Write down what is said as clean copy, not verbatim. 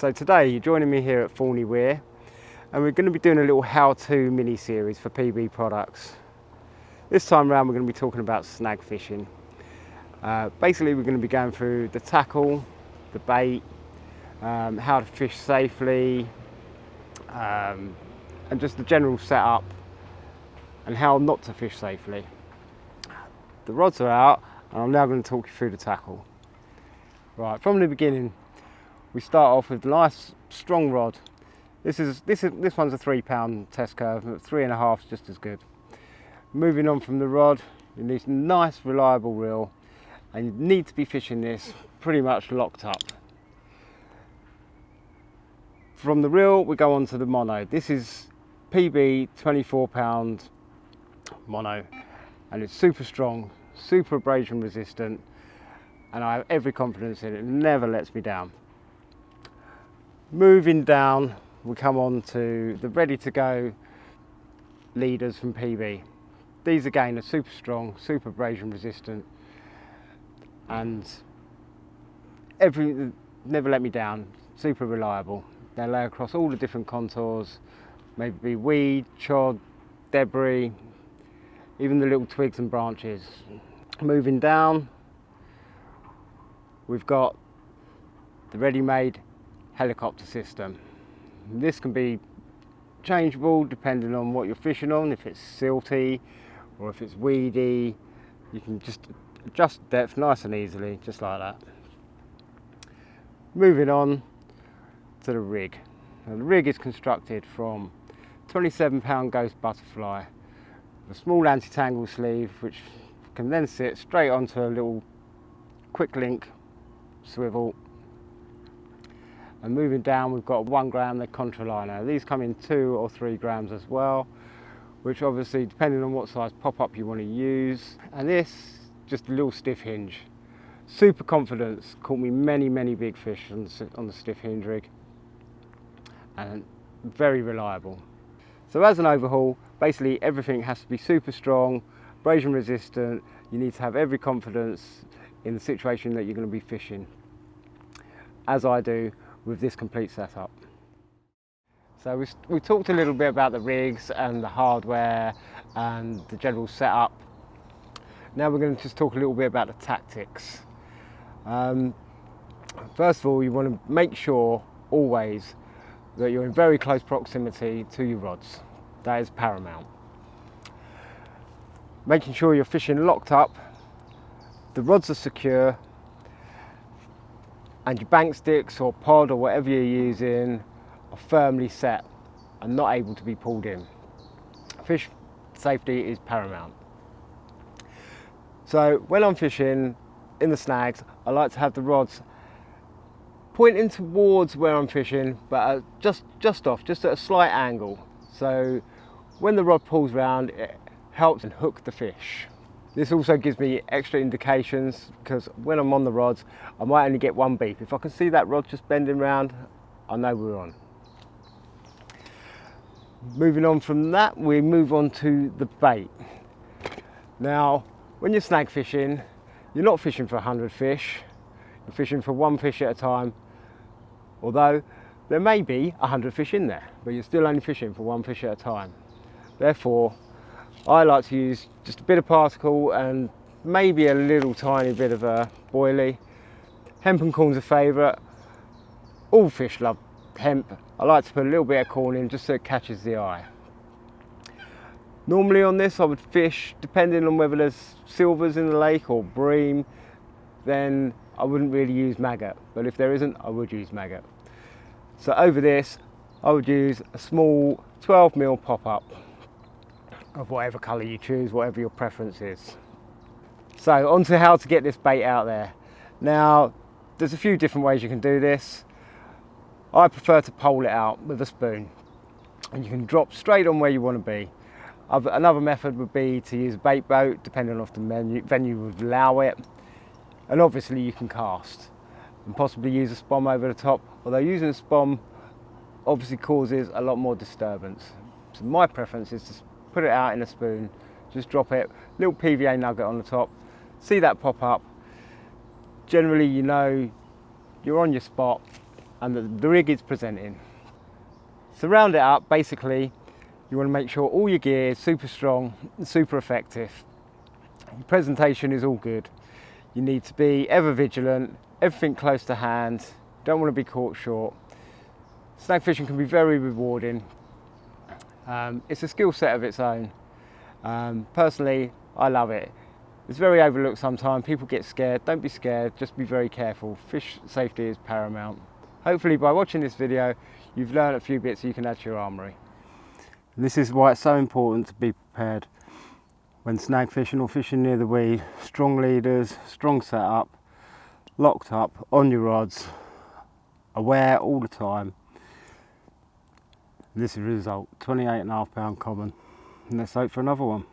So today you're joining me here at Thorny Weir, and we're going to be doing a little how-to mini-series for PB Products. This time around we're going to be talking about snag fishing. Basically we're going to be going through the tackle, the bait, how to fish safely, and just the general setup and how not to fish safely. The rods are out and I'm now going to talk you through the tackle. Right, from the beginning we start off with a nice strong rod. This one's a 3 pound test curve, but 3.5 is just as good. Moving on from the rod, you need a nice reliable reel, and you need to be fishing this pretty much locked up. From the reel we go on to the mono. This is PB 24 pound mono, and it's super strong, super abrasion resistant, and I have every confidence in it. It never lets me down. Moving down, we come on to the ready to go leaders from PB. These again are super strong, super abrasion resistant, and never let me down, super reliable. They lay across all the different contours, maybe weed, chod, debris, even the little twigs and branches. Moving down, we've got the ready-made helicopter system. This can be changeable depending on what you're fishing on. If it's silty or if it's weedy, you can just adjust depth nice and easily, just like that. Moving on to the rig. Now, the rig is constructed from 27 pound ghost butterfly with a small anti-tangle sleeve, which can then sit straight onto a little quick link swivel. And moving down, we've got 1 gram the contraliner. These come in 2 or 3 grams as well, which obviously depending on what size pop-up you want to use. And this, just a little stiff hinge. Super confidence, caught me many big fish on the stiff hinge rig, and very reliable. So as an overhaul, basically everything has to be super strong, abrasion resistant. You need to have every confidence in the situation that you're going to be fishing, as I do with this complete setup. So we talked a little bit about the rigs and the hardware and the general setup. Now we're going to just talk a little bit about the tactics. First of all, you want to make sure always that you're in very close proximity to your rods. That is paramount. Making sure you're fishing locked up, the rods are secure, and your bank sticks or pod or whatever you're using are firmly set and not able to be pulled in. Fish safety is paramount. So when I'm fishing in the snags, I like to have the rods pointing towards where I'm fishing, but just off, just at a slight angle. So when the rod pulls round, it helps and hook the fish. This also gives me extra indications, because when I'm on the rods, I might only get one beep. If I can see that rod just bending round, I know we're on. Moving on from that, we move on to the bait. Now, when you're snag fishing, you're not fishing for 100 fish. You're fishing for 1 fish at a time. Although there may be 100 fish in there, but you're still only fishing for 1 fish at a time. Therefore, I like to use just a bit of particle and maybe a little tiny bit of a boilie. Hemp and corn's a favourite. All fish love hemp. I like to put a little bit of corn in just so it catches the eye. Normally on this I would fish, depending on whether there's silvers in the lake or bream, then I wouldn't really use maggot. But if there isn't, I would use maggot. So over this, I would use a small 12mm pop-up of whatever colour you choose, whatever your preference is. So on to how to get this bait out there. Now, there's a few different ways you can do this. I prefer to pole it out with a spoon, and you can drop straight on where you want to be. Another method would be to use a bait boat, depending on if the venue would allow it. And obviously you can cast and possibly use a spom over the top, although using a spom obviously causes a lot more disturbance. So my preference is to put it out in a spoon, just drop it, little PVA nugget on the top, see that pop up. Generally, you know you're on your spot and that the rig is presenting. To round it up, basically, you want to make sure all your gear is super strong and super effective. Your presentation is all good. You need to be ever vigilant, everything close to hand, don't want to be caught short. Snag fishing can be very rewarding. It's a skill set of its own. Personally, I love it. It's very overlooked sometimes. People get scared. Don't be scared, just be very careful. Fish safety is paramount. Hopefully by watching this video, you've learned a few bits you can add to your armoury. This is why it's so important to be prepared when snag fishing or fishing near the weed. Strong leaders, strong setup, locked up on your rods, aware all the time. This is the result, 28.5 pound common. And let's hope for another one.